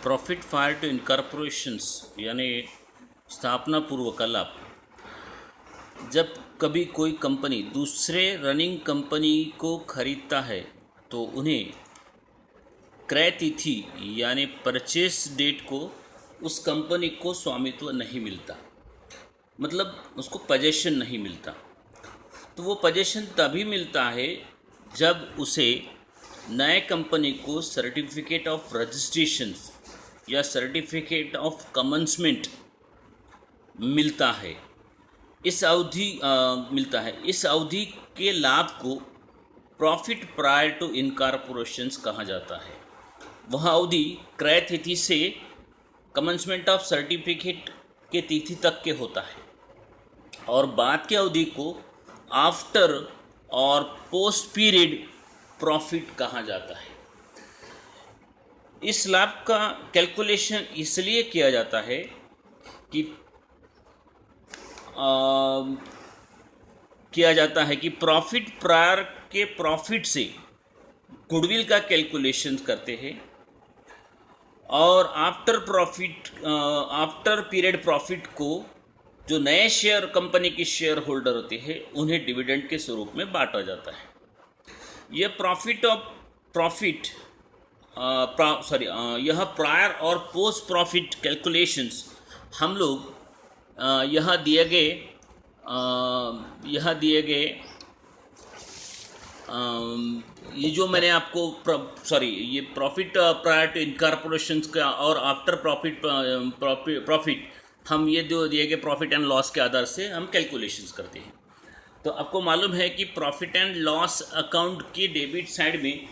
Profit fire to इनकॉर्पोरेशंस यानी स्थापना पूर्व का लाभ। जब कभी कोई कंपनी दूसरे रनिंग कंपनी को खरीदता है तो उन्हें क्रय तिथि यानी परचेस डेट को उस कंपनी को स्वामित्व नहीं मिलता, मतलब उसको पजेशन नहीं मिलता। तो वो पजेशन तभी मिलता है जब उसे नए कंपनी को सर्टिफिकेट ऑफ रजिस्ट्रेशन या सर्टिफिकेट ऑफ कमेंसमेंट मिलता है। इस अवधि के लाभ को प्रॉफिट प्रायर टू इनकॉर्पोरेशंस कहा जाता है। वह अवधि क्रय तिथि से कमेंसमेंट ऑफ सर्टिफिकेट के तिथि तक के होता है और बाद की अवधि को आफ्टर और पोस्ट पीरियड प्रॉफिट कहा जाता है। इस लाभ का कैलकुलेशन इसलिए किया जाता है कि प्रॉफिट प्रायर के प्रॉफिट से गुडविल का कैलकुलेशन करते हैं और आफ्टर पीरियड प्रॉफिट को जो नए शेयर कंपनी के शेयर होल्डर होते हैं उन्हें डिविडेंड के स्वरूप में बांटा जाता है। यह यह प्रायर और पोस्ट प्रॉफिट कैलकुलेशंस हम लोग यहाँ दिए गए ये जो मैंने आपको ये प्रॉफिट प्रायर टू इनकॉर्पोरेशंस का और आफ्टर प्रॉफिट हम ये जो दिए गए प्रॉफिट एंड लॉस के आधार से हम कैलकुलेशंस करते हैं। तो आपको मालूम है कि प्रॉफिट एंड लॉस अकाउंट की डेबिट साइड में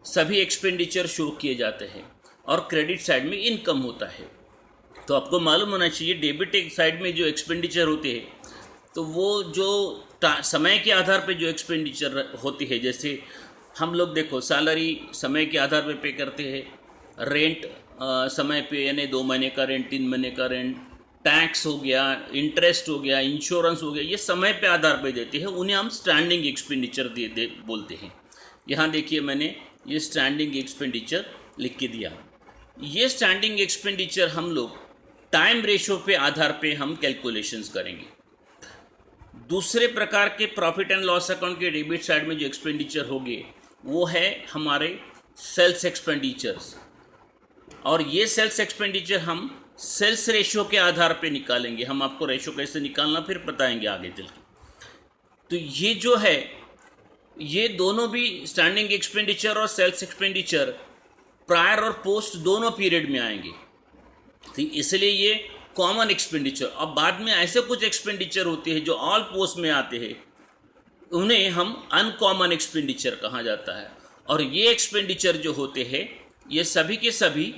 सभी एक्सपेंडिचर शो किए जाते हैं और क्रेडिट साइड में इनकम होता है। तो आपको मालूम होना चाहिए डेबिट साइड में जो एक्सपेंडिचर होते हैं तो वो जो समय के आधार पे जो एक्सपेंडिचर होती है, जैसे हम लोग देखो सैलरी समय के आधार पे करते हैं, रेंट समय पे यानी 2 महीने का रेंट, 3 महीने का रेंट, टैक्स हो गया, इंटरेस्ट हो गया, इंश्योरेंस हो गया, ये समय पे आधार पे देते हैं, उन्हें हम स्टैंडिंग एक्सपेंडिचर बोलते हैं। यहाँ देखिए मैंने ये स्टैंडिंग एक्सपेंडिचर लिख के दिया। ये स्टैंडिंग एक्सपेंडिचर हम लोग टाइम रेशो पे आधार पे हम कैलकुलेशंस करेंगे। दूसरे प्रकार के प्रॉफिट एंड लॉस अकाउंट के डेबिट साइड में जो एक्सपेंडिचर होंगे वो है हमारे सेल्स एक्सपेंडिचर्स, और ये सेल्स एक्सपेंडिचर हम सेल्स रेशो के आधार पे निकालेंगे। हम आपको रेशो कैसे निकालना फिर बताएंगे आगे चल के। तो ये जो है ये दोनों भी स्टैंडिंग एक्सपेंडिचर और सेल्स एक्सपेंडिचर प्रायर और पोस्ट दोनों पीरियड में आएंगे। तो इसलिए ये कॉमन एक्सपेंडिचर। अब बाद में ऐसे कुछ एक्सपेंडिचर होते हैं जो ऑल पोस्ट में आते हैं, उन्हें हम अनकॉमन एक्सपेंडिचर कहा जाता है। और ये एक्सपेंडिचर जो होते हैं ये सभी के सभी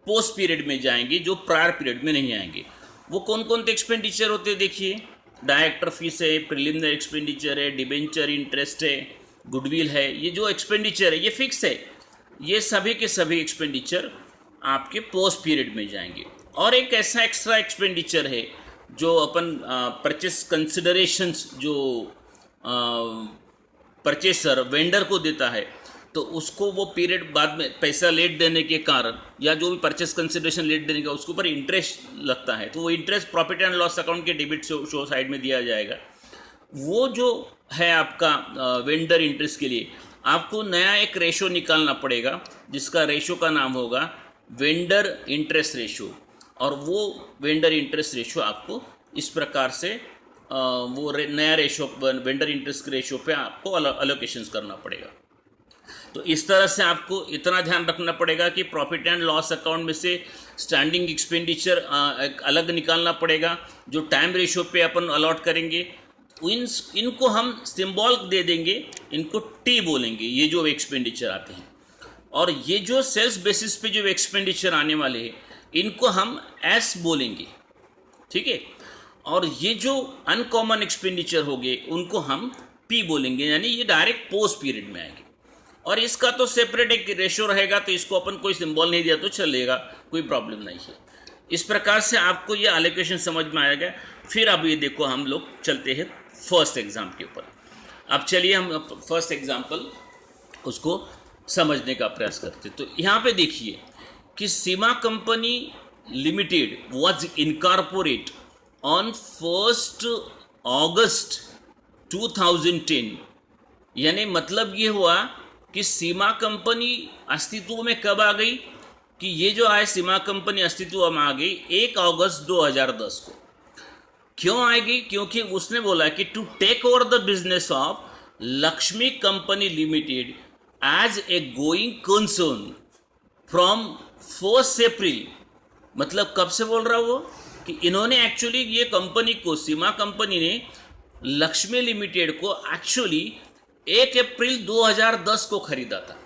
पोस्ट पीरियड में जाएंगे, जो प्रायर पीरियड में नहीं आएंगे। वो कौन कौन से एक्सपेंडिचर होते हैं देखिए, डायरेक्टर फीस है, प्रिलिमिनरी एक्सपेंडिचर है, डिबेंचर इंटरेस्ट है, गुडविल है। ये जो एक्सपेंडिचर है ये फिक्स है, ये सभी के सभी एक्सपेंडिचर आपके पोस्ट पीरियड में जाएंगे। और एक ऐसा एक्स्ट्रा एक्सपेंडिचर है जो अपन परचेस कंसिडरेशंस जो परचेसर वेंडर को देता है, तो उसको वो पीरियड बाद में पैसा लेट देने के कारण या जो भी परचेस कंसिडरेशन लेट देने का उसके ऊपर इंटरेस्ट लगता है, तो वो interest profit and loss account के डेबिट शो साइड में दिया जाएगा। वो जो है आपका वेंडर इंटरेस्ट के लिए आपको नया एक रेशो निकालना पड़ेगा, जिसका रेशो का नाम होगा वेंडर इंटरेस्ट रेशो। और वो वेंडर इंटरेस्ट रेशो आपको इस प्रकार से वो नया रेशो वेंडर इंटरेस्ट रेशो पे आपको अलोकेशंस करना पड़ेगा। तो इस तरह से आपको इतना ध्यान रखना पड़ेगा कि प्रॉफिट एंड लॉस अकाउंट में से स्टैंडिंग एक्सपेंडिचर अलग निकालना पड़ेगा, जो टाइम रेशो पे अपन अलॉट करेंगे। इनको हम सिंबल दे देंगे, इनको टी बोलेंगे, ये जो एक्सपेंडिचर आते हैं। और ये जो सेल्स बेसिस पे जो एक्सपेंडिचर आने वाले हैं इनको हम एस बोलेंगे, ठीक है। और ये जो अनकॉमन एक्सपेंडिचर हो गए उनको हम पी बोलेंगे, यानी ये डायरेक्ट पोस्ट पीरियड में आएंगे। और इसका तो सेपरेट एक रेशो रहेगा, तो इसको अपन कोई सिंबल नहीं दिया तो चलेगा, कोई प्रॉब्लम नहीं है। इस प्रकार से आपको ये एलोकेशन समझ में आएगा। फिर अब ये देखो हम लोग चलते हैं फर्स्ट एग्जाम के ऊपर। अब चलिए हम फर्स्ट एग्जाम्पल उसको समझने का प्रयास करते। तो यहाँ पे देखिए कि Seema company limited was incorporate on 1 August 2010, यानी मतलब ये हुआ कि सीमा कंपनी अस्तित्व में कब आ गई, कि ये जो है सीमा कंपनी अस्तित्व में आ गई 1 अगस्त 2010 को। क्यों आएगी? क्योंकि उसने बोला कि to take over the business of Lakshmi company limited as a going concern from 1 April. मतलब कब से बोल रहा वो कि इन्होंने एक्चुअली ये कंपनी को, सीमा कंपनी ने लक्ष्मी लिमिटेड को एक्चुअली 1 अप्रैल 2010 को खरीदा था,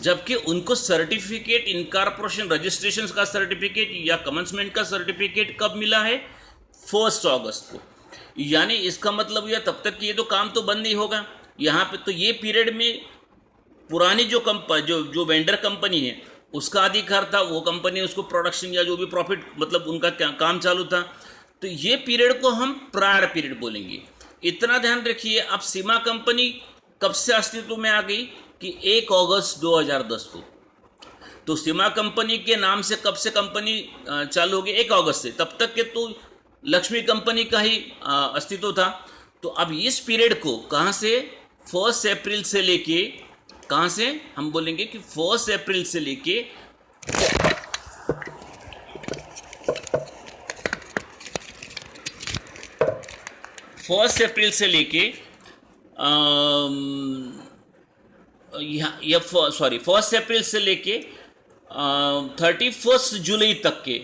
जबकि उनको सर्टिफिकेट, इनकॉर्पोरेशन रजिस्ट्रेशन का सर्टिफिकेट या कमेंसमेंट का सर्टिफिकेट कब मिला है? 1 अगस्त को। यानी इसका मतलब यह तब तक कि ये तो काम तो बंद नहीं होगा यहाँ पे। तो ये पीरियड में पुरानी जो वेंडर कंपनी है उसका अधिकार था, वो कंपनी उसको प्रोडक्शन या जो भी प्रॉफिट मतलब उनका काम चालू था। तो ये पीरियड को हम प्रायर पीरियड बोलेंगे। इतना ध्यान रखिए। अब सीमा कंपनी कब से अस्तित्व में आ गई कि 1 अगस्त 2010 को। तो सीमा कंपनी के नाम से कब से कंपनी चालू होगी? 1 अगस्त से। तब तक के तो लक्ष्मी कंपनी का ही अस्तित्व था। तो अब इस पीरियड को कहाँ से? 1 अप्रैल से लेके, कहाँ से हम बोलेंगे कि 1 अप्रैल से लेके 1 अप्रैल से लेके 1 अप्रैल से लेके 31 जुलाई तक के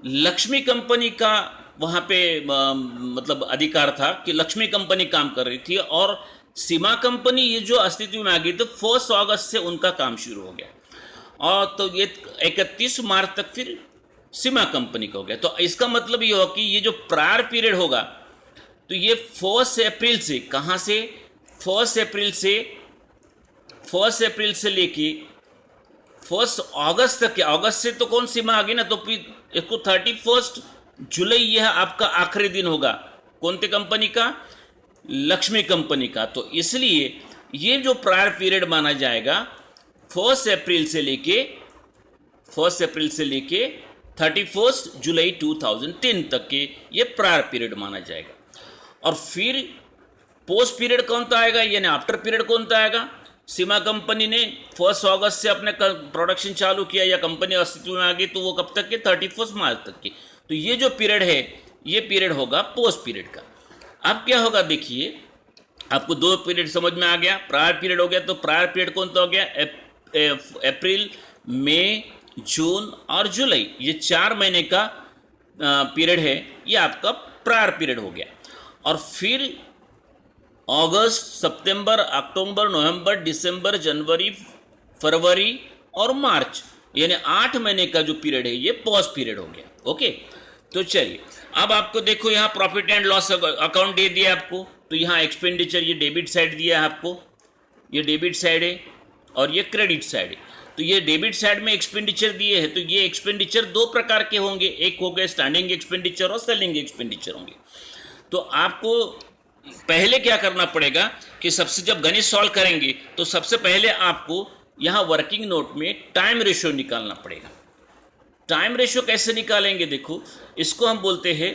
लक्ष्मी कंपनी का वहाँ पे मतलब अधिकार था कि लक्ष्मी कंपनी काम कर रही थी, और सीमा कंपनी ये जो अस्तित्व में आ गई तो 1 अगस्त से उनका काम शुरू हो गया, और तो ये 31 मार्च तक फिर सीमा कंपनी का हो गया। तो इसका मतलब ये हो कि ये जो प्रायर पीरियड होगा तो ये 1 अप्रैल से, कहाँ से? 1 अप्रैल से लेके 1 अगस्त तक के। अगस्त से तो कौन सीमा आ गई ना, तो फिर इसको 31 जुलाई यह आपका आखिरी दिन होगा। कौन सी कंपनी का? लक्ष्मी कंपनी का। तो इसलिए ये जो प्रायर पीरियड माना जाएगा 1 अप्रैल से लेके 31 जुलाई 2010 तक के, ये प्रायर पीरियड माना जाएगा। और फिर पोस्ट पीरियड कौन सा आएगा, यानी आफ्टर पीरियड कौन सा आएगा? सीमा कंपनी ने 1 अगस्त से अपने प्रोडक्शन चालू किया या कंपनी अस्तित्व में आ गई, तो वो कब तक के? 31 मार्च तक के। तो ये जो पीरियड है ये पीरियड होगा पोस्ट पीरियड का। अब क्या होगा देखिए, आपको 2 पीरियड समझ में आ गया। प्रायर पीरियड हो गया, तो प्रायर पीरियड कौन सा हो गया? अप्रैल, मई, जून और जुलाई, ये 4 महीने का पीरियड है, ये आपका प्रायर पीरियड हो गया। और फिर अगस्त, सितंबर, अक्टूबर, नवंबर, दिसंबर, जनवरी, फरवरी और मार्च, यानी 8 महीने का जो पीरियड है ये पोस्ट पीरियड हो गया। ओके, तो चलिए अब आपको देखो यहाँ प्रॉफिट एंड लॉस अकाउंट दे दिया आपको। तो यहाँ एक्सपेंडिचर, ये डेबिट साइड दिया है आपको, ये डेबिट साइड है और ये क्रेडिट साइड है। तो ये डेबिट साइड में एक्सपेंडिचर दिए हैं, तो ये एक्सपेंडिचर 2 प्रकार के होंगे, एक हो गए स्टैंडिंग एक्सपेंडिचर और सेलिंग एक्सपेंडिचर होंगे। तो आपको पहले क्या करना पड़ेगा कि सबसे जब गणित सॉल्व करेंगे तो सबसे पहले आपको यहाँ वर्किंग नोट में टाइम रेशियो निकालना पड़ेगा। टाइम रेशियो कैसे निकालेंगे? देखो, इसको हम बोलते हैं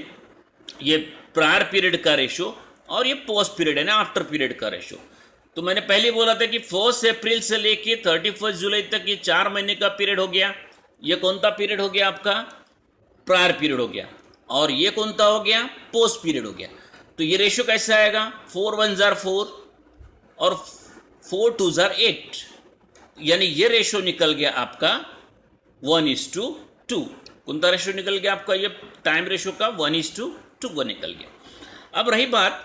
ये प्रायर पीरियड का रेशियो और ये पोस्ट पीरियड है ना, आफ्टर पीरियड का रेशियो। तो मैंने पहले बोला था कि 1 अप्रैल से लेके 31 जुलाई तक ये 4 महीने का पीरियड हो गया। ये कौन सा पीरियड हो गया आपका? प्रायर पीरियड हो गया। और ये कौन सा हो गया? पोस्ट पीरियड हो गया। तो ये रेशियो कैसे आएगा? 4 1 जार 4 और 4 2 जार 8, यानी ये रेशियो निकल गया आपका 1:2। कौन सा रेशियो निकल गया आपका? ये टाइम रेशियो का 1:2 निकल गया। अब रही बात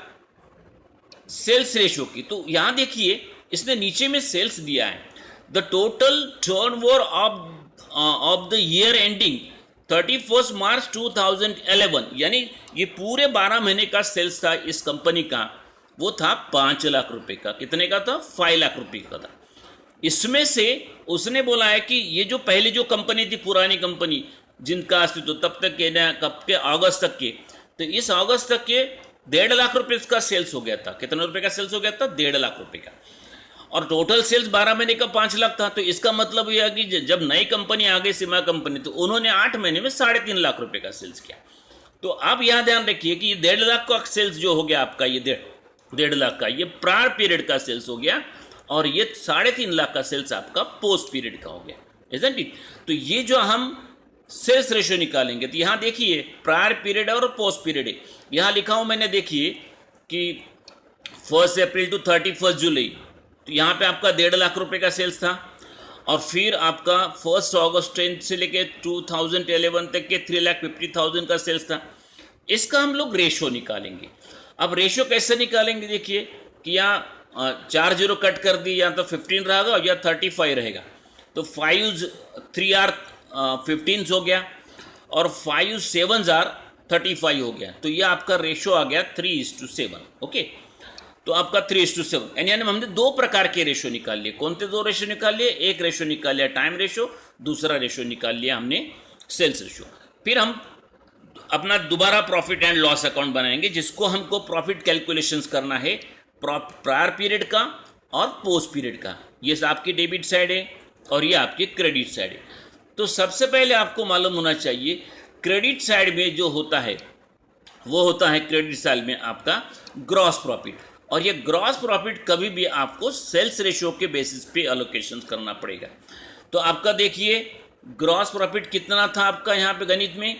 सेल्स रेशियो की, तो यहां देखिए इसने नीचे में सेल्स दिया है, the total turnover of the year ending 31 मार्च 2011, यानी ये पूरे 12 महीने का सेल्स था इस कंपनी का, वो था 5 लाख रुपए का। कितने का था? 5 लाख रुपए का था। इसमें से उसने बोला है कि ये जो पहले जो कंपनी थी, पुरानी कंपनी जिनका अस्तित्व तब तक के ना, कब के? अगस्त तक के। तो इस अगस्त तक के 1.5 लाख रुपए का सेल्स हो गया था। कितने रुपए का सेल्स हो गया था? 1.5 लाख रुपए का। और टोटल सेल्स 12 महीने का 5 लाख था। तो इसका मतलब यह है कि जब नई कंपनी आ गई सीमा कंपनी, तो उन्होंने 8 महीने में 3.5 लाख रुपए का सेल्स किया। तो आप यहाँ ध्यान रखिए कि ये 1.5 लाख का सेल्स जो हो गया आपका, ये 1.5 लाख का ये प्रायर पीरियड का सेल्स हो गया, और ये 3.5 लाख का सेल्स आपका पोस्ट पीरियड का हो गया, इजंट इट। तो ये जो हम सेल्स रेशियो निकालेंगे, तो यहाँ देखिए प्रायर पीरियड और पोस्ट पीरियड है। यहाँ लिखा हूँ मैंने, देखिए कि 1 अप्रैल टू 31 जुलाई, तो यहाँ पे आपका 1.5 लाख रुपए का सेल्स था, और फिर आपका 1 अगस्त से लेके 2011 तक के 3,50,000 का सेल्स था। इसका हम लोग रेशो निकालेंगे। अब रेशो कैसे निकालेंगे, देखिए कि यहाँ 4 जीरो कट कर दी, या तो 15 रहेगा या 35 रहेगा। तो 5 3 आर 15 हो गया, और 5 7 आर 35 हो गया। तो ये आपका रेशो आ गया 3:7। ओके, तो आपका 3:7, यानी हमने 2 प्रकार के रेशो निकाल लिए। कौन से 2 रेशो निकाल लिए? एक रेशो निकाल लिया टाइम रेशो, दूसरा रेशो निकाल लिया हमने सेल्स रेशो। फिर हम अपना दोबारा प्रॉफिट एंड लॉस अकाउंट बनाएंगे, जिसको हमको प्रॉफिट कैलकुलेशंस करना है प्रायर पीरियड का और पोस्ट पीरियड का। ये आपकी डेबिट साइड है और ये आपकी क्रेडिट साइड है। तो सबसे पहले आपको मालूम होना चाहिए, क्रेडिट साइड में जो होता है वो होता है क्रेडिट साइड में आपका ग्रॉस प्रॉफिट, और ये ग्रॉस प्रॉफिट कभी भी आपको सेल्स रेशियो के बेसिस पे एलोकेशन करना पड़ेगा। तो आपका देखिए ग्रॉस प्रॉफिट कितना था आपका, यहाँ पे गणित में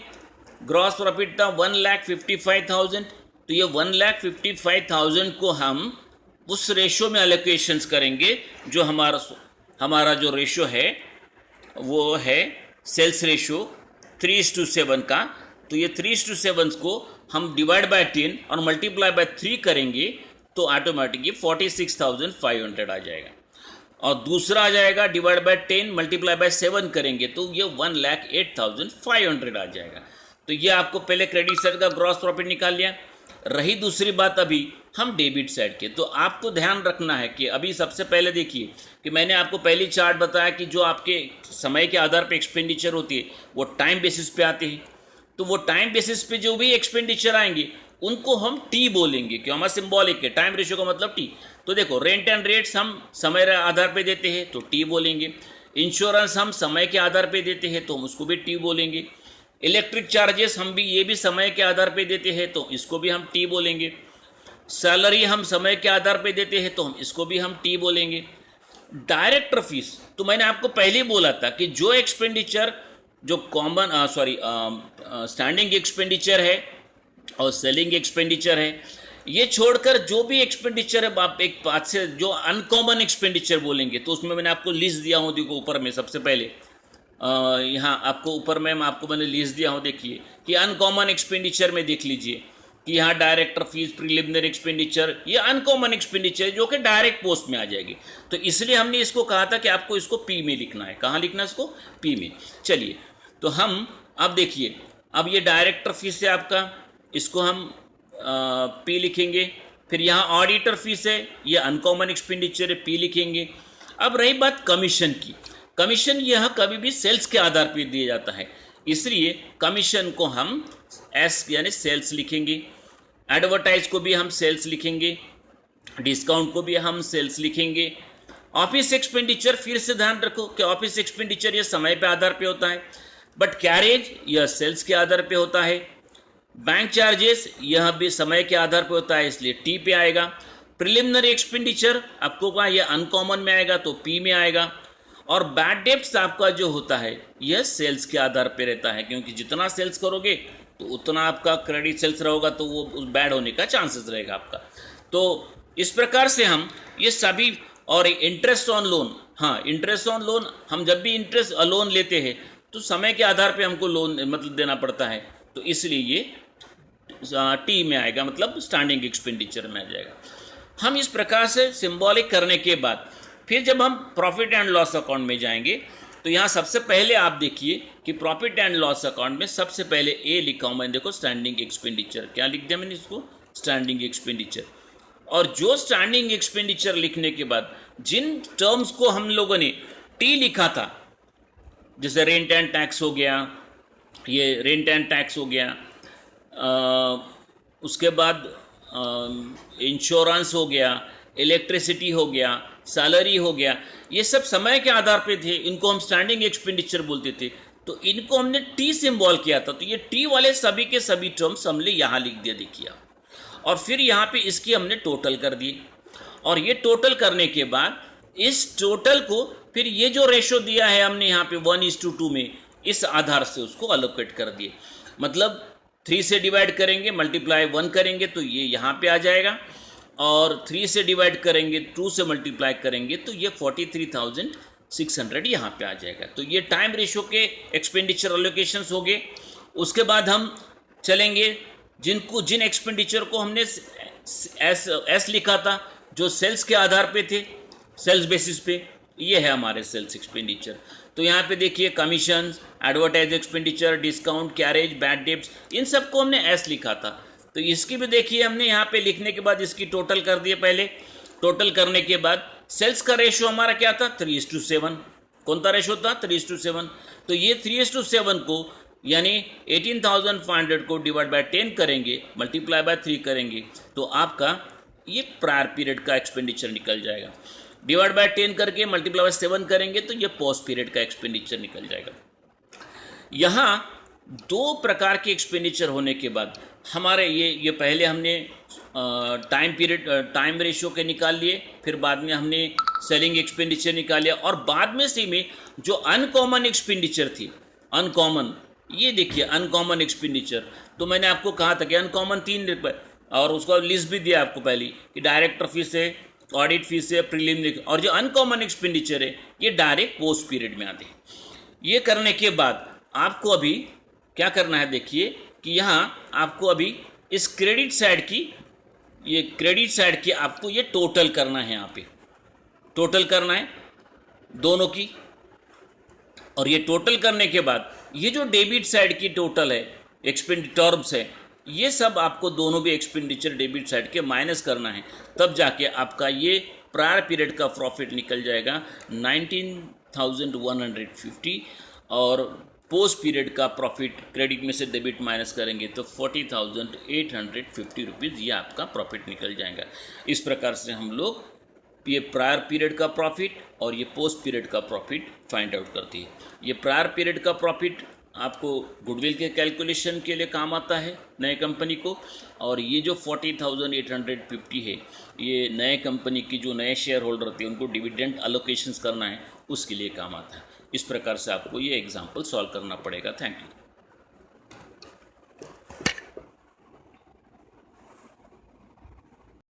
ग्रॉस प्रॉफिट था 1,55,000। तो ये 1,55,000 को हम उस रेशियो में एलोकेशंस करेंगे जो हमारा जो रेशियो है वो है सेल्स रेशियो 3:7 का। तो ये 3:7 को हम डिवाइड बाय 10 और मल्टीप्लाई बाय 3 करेंगे, तो ऑटोमेटिकली 46,500 आ जाएगा। और दूसरा आ जाएगा डिवाइड बाय 10 मल्टीप्लाई बाय 7 करेंगे, तो ये 1,08,500 आ जाएगा। तो ये आपको पहले क्रेडिट साइड का ग्रॉस प्रॉफिट निकाल लिया। रही दूसरी बात अभी हम डेबिट साइड के, तो आपको ध्यान रखना है कि अभी सबसे पहले देखिए कि मैंने आपको पहली चार्ट बताया कि जो आपके समय के आधार पर एक्सपेंडिचर होती है वो टाइम बेसिस पे आते हैं। तो वो टाइम बेसिस पे जो भी एक्सपेंडिचर आएंगे उनको हम टी बोलेंगे, क्यों? हमारा सिंबॉलिक है, टाइम रेशियो का मतलब टी। तो देखो रेंट एंड रेट्स हम समय आधार पे देते हैं तो टी बोलेंगे। इंश्योरेंस हम समय के आधार पे देते हैं तो हम उसको भी टी बोलेंगे। इलेक्ट्रिक चार्जेस हम भी ये भी समय के आधार पे देते हैं तो इसको भी हम टी बोलेंगे। सैलरी हम समय के आधार पे देते हैं तो हम इसको भी हम टी बोलेंगे। डायरेक्टर फीस, तो मैंने आपको पहले ही बोला था कि जो एक्सपेंडिचर जो स्टैंडिंग एक्सपेंडिचर है और सेलिंग एक्सपेंडिचर है, ये छोड़कर जो भी एक्सपेंडिचर है आप एक बात से जो अनकॉमन एक्सपेंडिचर बोलेंगे, तो उसमें मैंने आपको लिस्ट दिया हूँ, देखो ऊपर में सबसे पहले यहाँ आपको ऊपर में मैंने लिस्ट दिया हूँ, देखिए कि अनकॉमन एक्सपेंडिचर में देख लीजिए कि यहाँ डायरेक्टर फीस, प्रिलिमिनरी एक्सपेंडिचर, ये अनकॉमन एक्सपेंडिचर जो कि डायरेक्ट पोस्ट में आ जाएगी। तो इसलिए हमने इसको कहा था कि आपको इसको पी में लिखना है। कहाँ लिखना है इसको? पी में। चलिए, तो हम अब देखिए, अब ये डायरेक्टर फीस है आपका, इसको हम पी लिखेंगे। फिर यहाँ ऑडिटर फीस है, ये अनकॉमन एक्सपेंडिचर है, पी लिखेंगे। अब रही बात कमीशन की, कमीशन यह कभी भी सेल्स के आधार पर दिया जाता है, इसलिए कमीशन को हम एस यानी सेल्स लिखेंगे। एडवर्टाइज को भी हम सेल्स लिखेंगे, डिस्काउंट को भी हम सेल्स लिखेंगे। ऑफिस एक्सपेंडिचर, फिर से ध्यान रखो कि ऑफिस एक्सपेंडिचर यह समय पे आधार पे होता है, बट कैरेज यह सेल्स के आधार पे होता है। बैंक चार्जेस यह भी समय के आधार पे होता है, इसलिए टी पे आएगा। प्रिलिमिनरी एक्सपेंडिचर आपको कहा यह अनकॉमन में आएगा तो पी में आएगा। और बैड डेब्ट्स आपका जो होता है यह सेल्स के आधार पे रहता है, क्योंकि जितना सेल्स करोगे तो उतना आपका क्रेडिट सेल्स रहेगा, तो वो उस बैड होने का चांसेस रहेगा आपका। तो इस प्रकार से हम ये सभी, और इंटरेस्ट ऑन लोन, हाँ इंटरेस्ट ऑन लोन, हम जब भी इंटरेस्ट लोन लेते हैं तो समय के आधार पे हमको लोन मतलब देना पड़ता है, तो इसलिए ये टी में आएगा, मतलब स्टैंडिंग एक्सपेंडिचर में आ जाएगा। हम इस प्रकार से सिंबॉलिक करने के बाद फिर जब हम प्रॉफिट एंड लॉस अकाउंट में जाएंगे, तो यहाँ सबसे पहले आप देखिए कि प्रॉफिट एंड लॉस अकाउंट में सबसे पहले ए लिखा हूँ मैंने, देखो स्टैंडिंग एक्सपेंडिचर। क्या लिख दिया मैंने इसको? Standing expenditure. और जो स्टैंडिंग एक्सपेंडिचर लिखने के बाद जिन टर्म्स को हम लोगों ने टी लिखा था, जैसे रेंट एंड टैक्स हो गया, ये रेंट एंड टैक्स हो गया, उसके बाद इंश्योरेंस हो गया, इलेक्ट्रिसिटी हो गया, सैलरी हो गया, ये सब समय के आधार पे थे, इनको हम स्टैंडिंग एक्सपेंडिचर बोलते थे। तो इनको हमने टी सिंबल किया था, तो ये टी वाले सभी के सभी टर्म्स हमने यहाँ लिख दिया, देखिए। और फिर यहाँ पे इसकी हमने टोटल कर दिए, और ये टोटल करने के बाद इस टोटल को फिर ये जो रेशो दिया है हमने यहाँ पे 1:2 में, इस आधार से उसको अलोकेट कर दिए। मतलब 3 से डिवाइड करेंगे, मल्टीप्लाई 1 करेंगे तो ये यहाँ पे आ जाएगा, और 3 से डिवाइड करेंगे, 2 से मल्टीप्लाई करेंगे तो ये 43,600 यहाँ पे आ जाएगा। तो ये टाइम रेशो के एक्सपेंडिचर अलोकेशंस हो गए। उसके बाद हम चलेंगे जिन एक्सपेंडिचर को हमने एस लिखा था, जो सेल्स के आधार पे थे, सेल्स बेसिस पे, ये है हमारे सेल्स एक्सपेंडिचर। तो यहाँ पे देखिए commission, advertise expenditure, discount, carriage, bad debts, इन सबको हमने एस लिखा था। तो इसकी भी देखिए हमने यहाँ पे लिखने के बाद इसकी टोटल कर दिए। पहले टोटल करने के बाद सेल्स का रेशो हमारा क्या था, 3:7। कौन सा रेशो था, 3:7। तो ये 3:7 को यानी 18,500 को डिवाइड बाय 10 करेंगे, मल्टीप्लाई बाय 3 करेंगे, तो आपका ये प्रायर पीरियड का एक्सपेंडिचर निकल जाएगा। डिवाइड बाय 10 करके मल्टीप्लाई बाय 7 करेंगे तो ये पोस्ट पीरियड का एक्सपेंडिचर निकल जाएगा। यहाँ 2 प्रकार के एक्सपेंडिचर होने के बाद हमारे ये पहले हमने टाइम रेशियो के निकाल लिए, फिर बाद में हमने सेलिंग एक्सपेंडिचर निकाल लिया, और बाद में से में जो अनकॉमन एक्सपेंडिचर थी, अनकॉमन, ये देखिए अनकॉमन एक्सपेंडिचर, तो मैंने आपको कहा था कि अनकॉमन 3 रुपये, और उसका लिस्ट भी दिया आपको पहले कि डायरेक्टर फीस है, ऑडिट फीस है, प्रीलिमिनरी, और जो अनकॉमन एक्सपेंडिचर है ये डायरेक्ट पोस्ट पीरियड में आते हैं। ये करने के बाद आपको अभी क्या करना है, देखिए कि यहाँ आपको अभी इस क्रेडिट साइड की आपको ये टोटल करना है, यहाँ पे टोटल करना है दोनों की। और ये टोटल करने के बाद ये जो डेबिट साइड की टोटल है, टर्म्स है, ये सब आपको दोनों भी एक्सपेंडिचर डेबिट साइड के माइनस करना है, तब जाके आपका ये प्रायर पीरियड का प्रॉफिट निकल जाएगा 19,150, और पोस्ट पीरियड का प्रॉफिट क्रेडिट में से डेबिट माइनस करेंगे तो 40,850 रुपीज़, ये आपका प्रॉफिट निकल जाएगा। इस प्रकार से हम लोग ये प्रायर पीरियड का प्रॉफिट और ये पोस्ट पीरियड का प्रॉफिट फाइंड आउट करती है। ये प्रायर पीरियड का प्रॉफिट आपको गुडविल के कैलकुलेशन के लिए काम आता है नए कंपनी को, और ये जो 40,850 है ये नए कंपनी की जो नए शेयर होल्डर होते हैं उनको डिविडेंड अलोकेशंस करना है, उसके लिए काम आता है। इस प्रकार से आपको ये एग्जाम्पल सॉल्व करना पड़ेगा। Thank you.